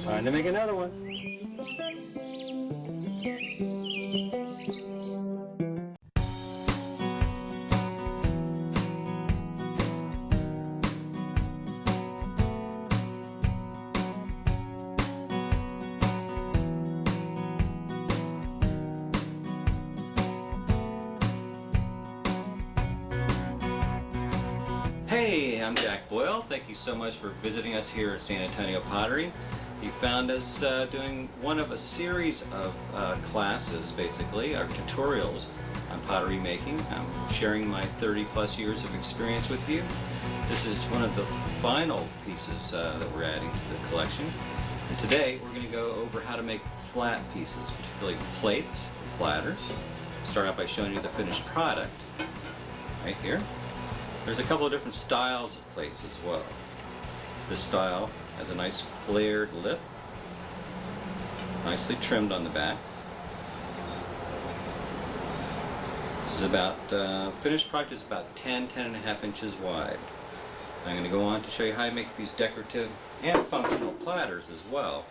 Time to make another one. Hey, I'm Jack Boyle. Thank you so much for visiting us here at San Antonio Pottery. You found us doing one of a series of classes, basically, our tutorials on pottery making. I'm sharing my 30+ years of experience with you. This is one of the final pieces that we're adding to the collection. And today we're going to go over how to make flat pieces, particularly plates and platters. Start out by showing you the finished product right here. There's a couple of different styles of plates as well. This style has a nice flared lip, nicely trimmed on the back. This is about, finished product is about 10–10.5 inches wide. I'm going to go on to show you how to make these decorative and functional platters as well.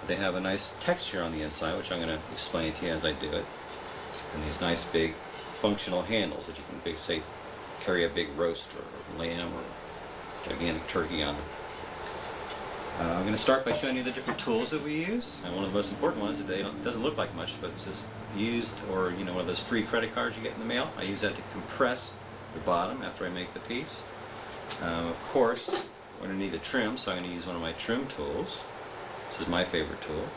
They have a nice texture on the inside, which I'm going to explain to you as I do it. And these nice big functional handles that you can say carry a big roast or lamb or gigantic turkey on them. I'm going to start by showing you the different tools that we use. And one of the most important ones today, it doesn't look like much, but it's just used, or one of those free credit cards you get in the mail. I use that to compress the bottom after I make the piece. Of course, we're going to need a trim, so I'm going to use one of my trim tools. This is my favorite tool.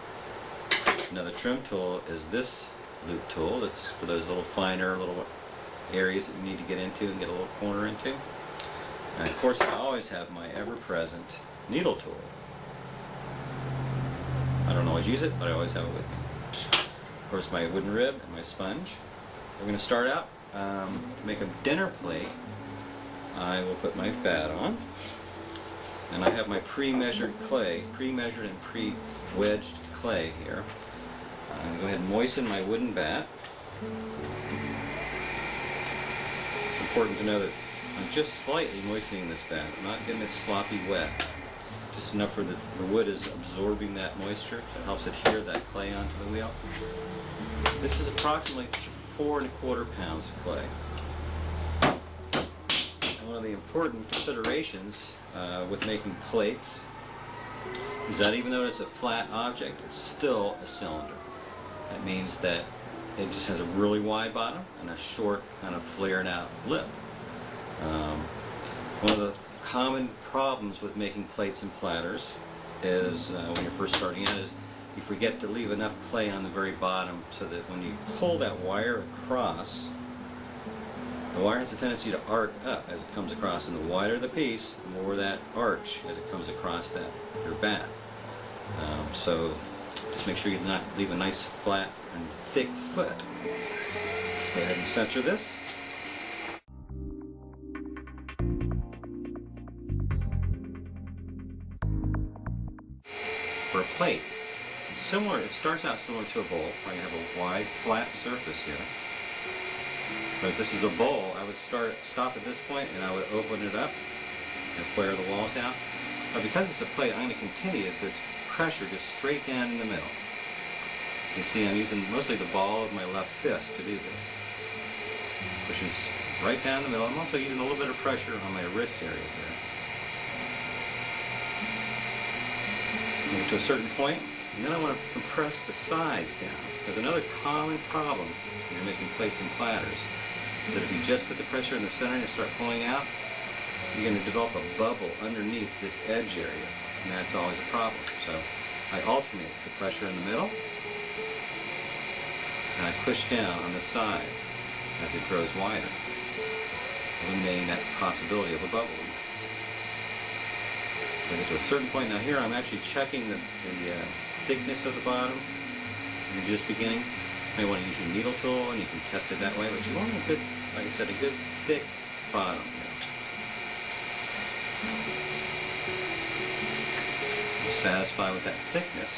Another trim tool is this loop tool. That's for those little finer little areas that you need to get into and get a little corner into. And of course, I always have my ever-present needle tool. I don't always use it, but I always have it with me. Of course, my wooden rib and my sponge. We're going to start out to make a dinner plate. I will put my bat on, and I have my pre-measured clay, pre-measured and pre-wedged clay here. I'm going to go ahead and moisten my wooden bat. Important to know that I'm just slightly moistening this bat. I'm not getting it sloppy wet. Just enough for the wood is absorbing that moisture, so it helps adhere that clay onto the wheel. This is approximately 4¼ pounds of clay. And one of the important considerations with making plates is that even though it's a flat object, it's still a cylinder. That means that it just has a really wide bottom and a short, kind of flared out lip. One of the common problems with making plates and platters is when you're first starting out is you forget to leave enough clay on the very bottom so that when you pull that wire across, the wire has a tendency to arc up as it comes across, and the wider the piece, the more that arch as it comes across your bat. So just make sure you not leave a nice flat and thick foot. Go ahead and center this. For a plate, it starts out similar to a bowl, where you have a wide, flat surface here. But if this is a bowl, I would stop at this point, and I would open it up and flare the walls out. But because it's a plate, I'm going to continue this pressure just straight down in the middle. You see, I'm using mostly the ball of my left fist to do this. Pushing right down the middle. I'm also using a little bit of pressure on my wrist area here. Get to a certain point, and then I want to compress the sides down. There's another common problem when you're making plates and platters, is that if you just put the pressure in the center and you start pulling out, you're going to develop a bubble underneath this edge area, and that's always a problem. So I alternate the pressure in the middle, and I push down on the side as it grows wider, eliminating that possibility of a bubble. I get to a certain point. Now here I'm actually checking the thickness of the bottom in the just beginning. You may want to use your needle tool, and you can test it that way, but you want a good, like I said, a good thick bottom here. I'm satisfied with that thickness.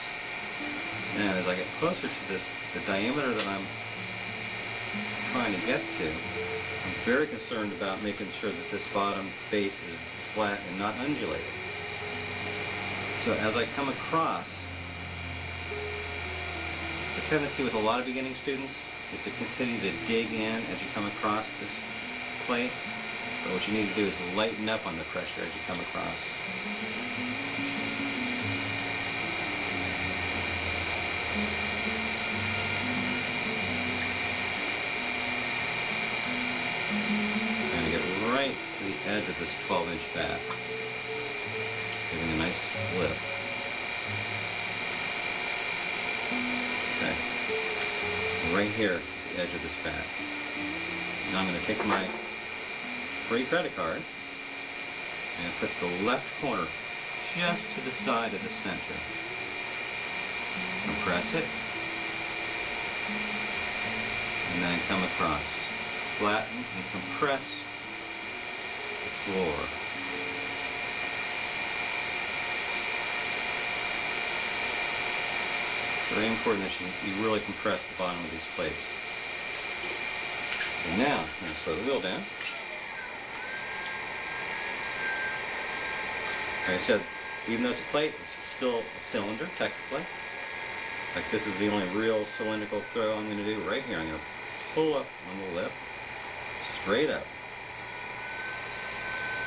Now as I get closer to the diameter that I'm trying to get to, I'm very concerned about making sure that this bottom base is flat and not undulated. So as I come across, the tendency with a lot of beginning students is to continue to dig in as you come across this plate. But what you need to do is lighten up on the pressure as you come across. I'm going to get right to the edge of this 12-inch bat, giving a nice lift. Okay, right here at the edge of this bat. Now I'm going to take my free credit card and put the left corner just to the side of the center. Compress it, and then come across. Flatten and compress the floor. Very important that you really compress the bottom of these plates. And now, I'm going to slow the wheel down. Like I said, even though it's a plate, it's still a cylinder, technically. In fact, this is the only real cylindrical throw I'm going to do right here. I'm going to pull up on the lip, straight up.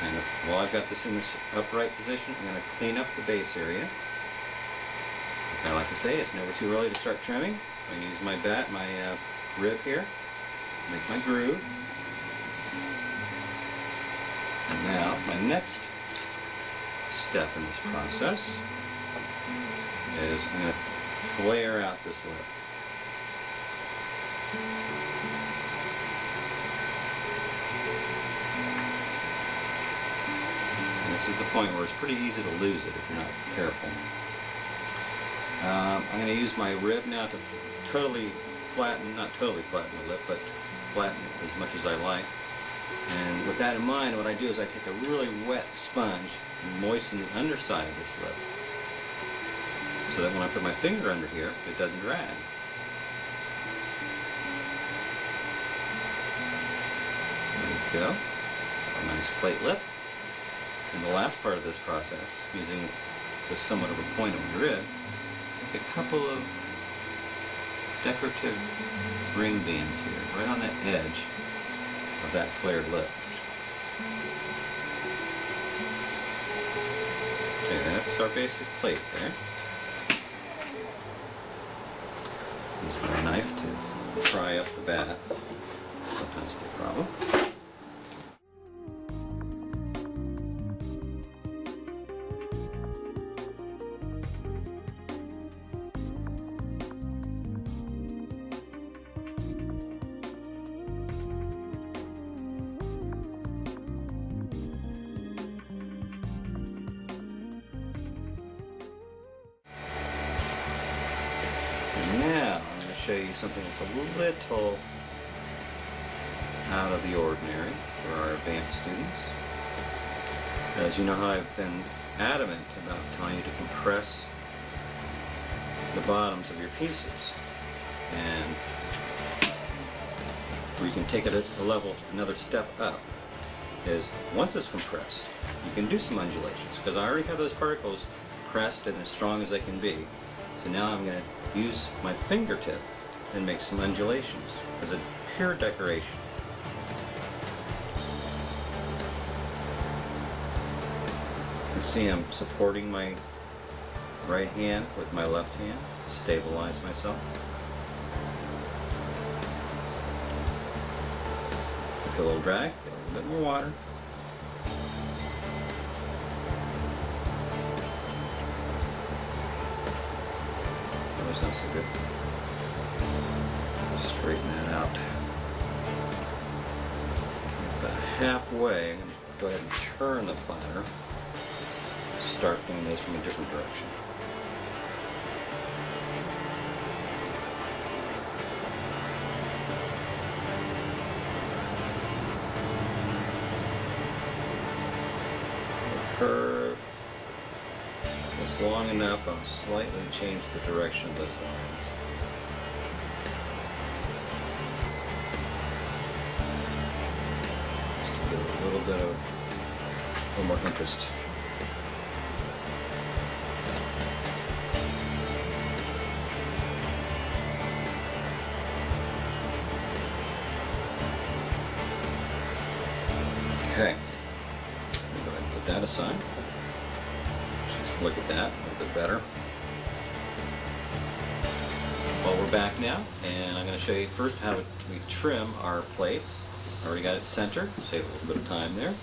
And while I've got this in this upright position, I'm going to clean up the base area. Like I like to say, it's never too early to start trimming. I'm going to use my bat, my rib here, make my groove. And now, my next step in this process is I'm going to flare out this lip. And this is the point where it's pretty easy to lose it if you're not careful. I'm going to use my rib now to totally flatten, not totally flatten the lip, but flatten it as much as I like. And with that in mind, what I do is I take a really wet sponge and moisten the underside of this lip, so that when I put my finger under here, it doesn't drag. There we go. A nice plate lip. And the last part of this process, using just somewhat of a point of the rib, take a couple of decorative ring bands here, right on that edge of that flared lip. Okay, that's our basic plate there. Use my knife to pry up the bat. Sometimes be a problem. Now, I'm going to show you something that's a little out of the ordinary for our advanced students. As you know how I've been adamant about telling you to compress the bottoms of your pieces. And where you can take it a level, another step up, is once it's compressed, you can do some undulations, because I already have those particles pressed and as strong as they can be. So now I'm going to use my fingertip and make some undulations as a pure decoration. You can see I'm supporting my right hand with my left hand, stabilize myself. If a little drag, get a little bit more water. Not so good. Straighten that out. About halfway, I'm going to go ahead and turn the platter. Start doing this from a different direction. The curve. Long enough, I'll slightly change the direction of those lines. Just to give it a little more interest. this side. Just look at that a little bit better. Well, we're back now, and I'm going to show you first how we trim our plates. I already got it centered, save a little bit of time there.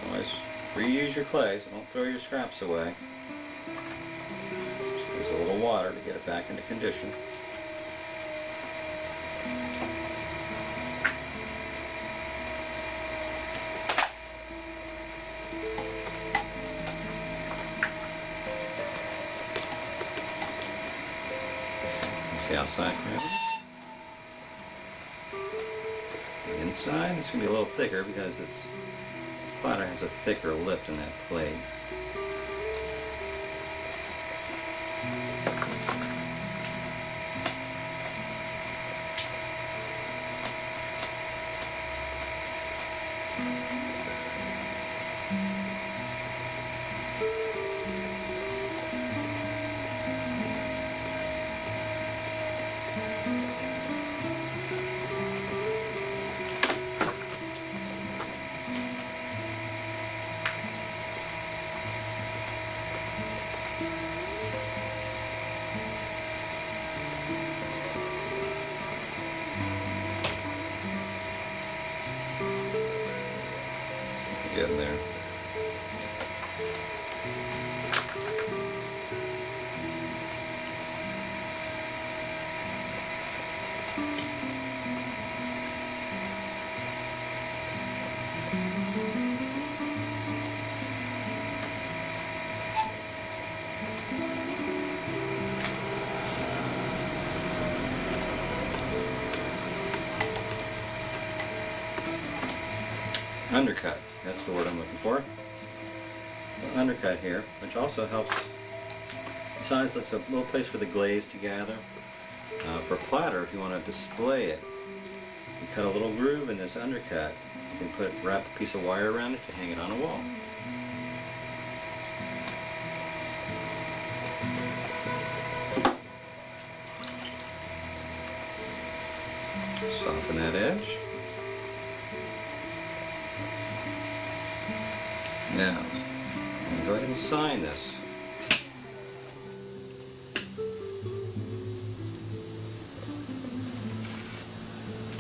Always reuse your clay, so don't throw your scraps away. Just use a little water to get it back into condition. The outside rim. The inside is going to be a little thicker because this platter has a thicker lip than that plate. Get in there. Undercut, that's the word I'm looking for. The undercut here, which also helps, besides that's a little place for the glaze to gather. For a platter, if you want to display it, you cut a little groove in this undercut. You can wrap a piece of wire around it to hang it on a wall. Soften that edge. Now, I'm going to go ahead and sign this.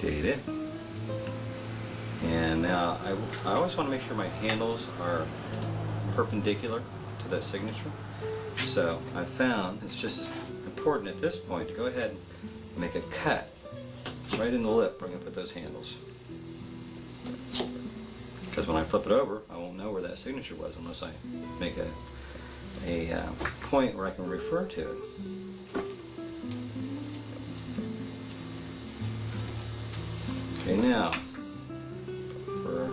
Date it. And now, I always want to make sure my handles are perpendicular to that signature. So I found it's just important at this point to go ahead and make a cut right in the lip where I'm going to put those handles. Because when I flip it over, I won't know where that signature was unless I make a point where I can refer to it. Okay, now, for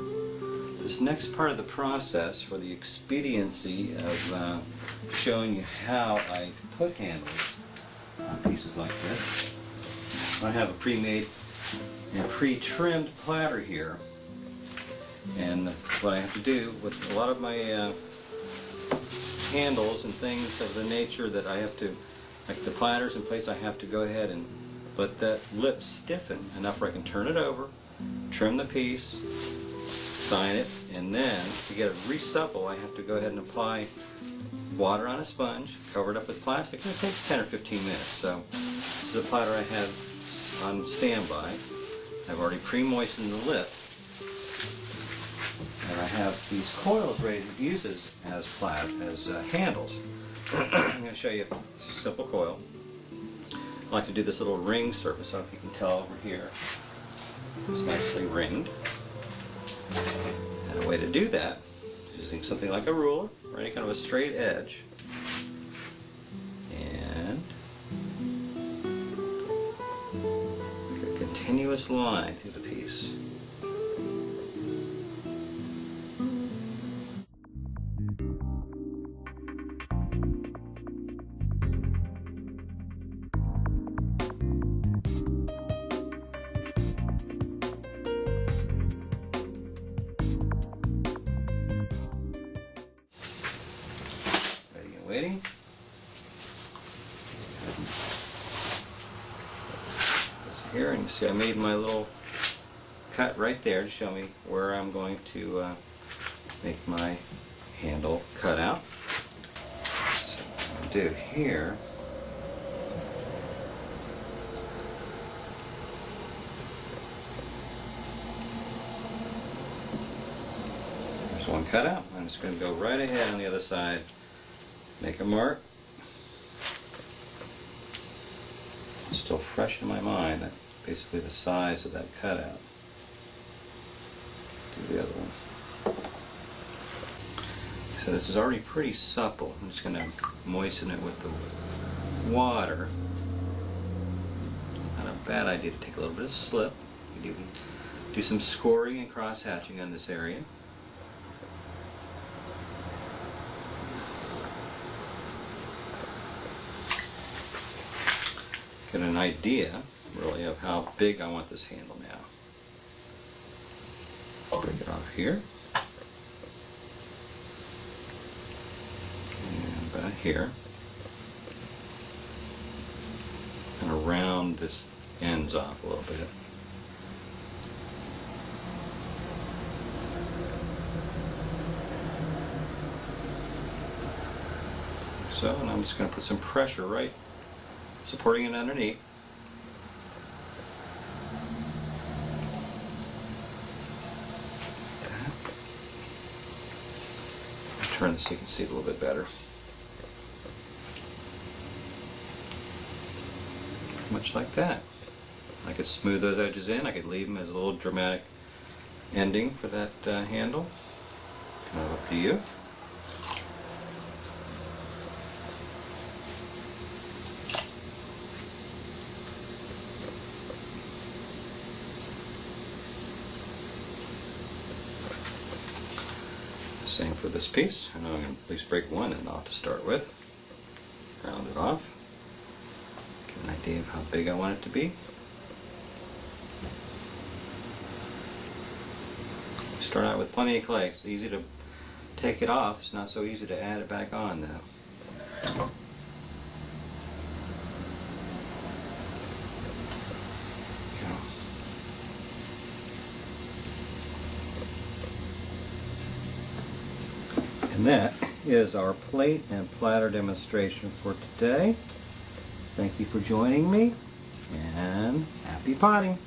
this next part of the process, for the expediency of showing you how I put handles on pieces like this, I have a pre-made and pre-trimmed platter here. And what I have to do with a lot of my handles and things of the nature that I have to, like the platters and plates, I have to go ahead and let that lip stiffen enough where I can turn it over, trim the piece, sign it, and then to get it re-supple, I have to go ahead and apply water on a sponge, cover it up with plastic, and it takes 10 or 15 minutes. So this is a platter I have on standby. I've already pre-moistened the lip. And I have these coils ready to use as handles. I'm going to show you a simple coil. I like to do this little ring surface, so if you can tell over here, it's nicely ringed. And a way to do that is using something like a ruler or any kind of a straight edge. And make a continuous line through the piece. Waiting. here, and you see I made my little cut right there to show me where I'm going to make my handle cut out. So what I'll do here, there's one cut out. I'm just going to go right ahead on the other side, make a mark. It's still fresh in my mind, that's basically the size of that cutout. Do the other one. So this is already pretty supple. I'm just going to moisten it with the water. Not a bad idea to take a little bit of slip. You do some scoring and cross hatching on this area. Get an idea, really, of how big I want this handle now. Break it off here. And about here. Kind of round this ends off a little bit. So, and I'm just going to put some pressure right, supporting it underneath. Turn this so you can see it a little bit better. Much like that. I could smooth those edges in. I could leave them as a little dramatic ending for that handle. Kind of up to you. Same for this piece. I know I'm going to at least break one end off to start with. Round it off. Get an idea of how big I want it to be. Start out with plenty of clay. It's easy to take it off. It's not so easy to add it back on though. And that is our plate and platter demonstration for today. Thank you for joining me, and happy potting!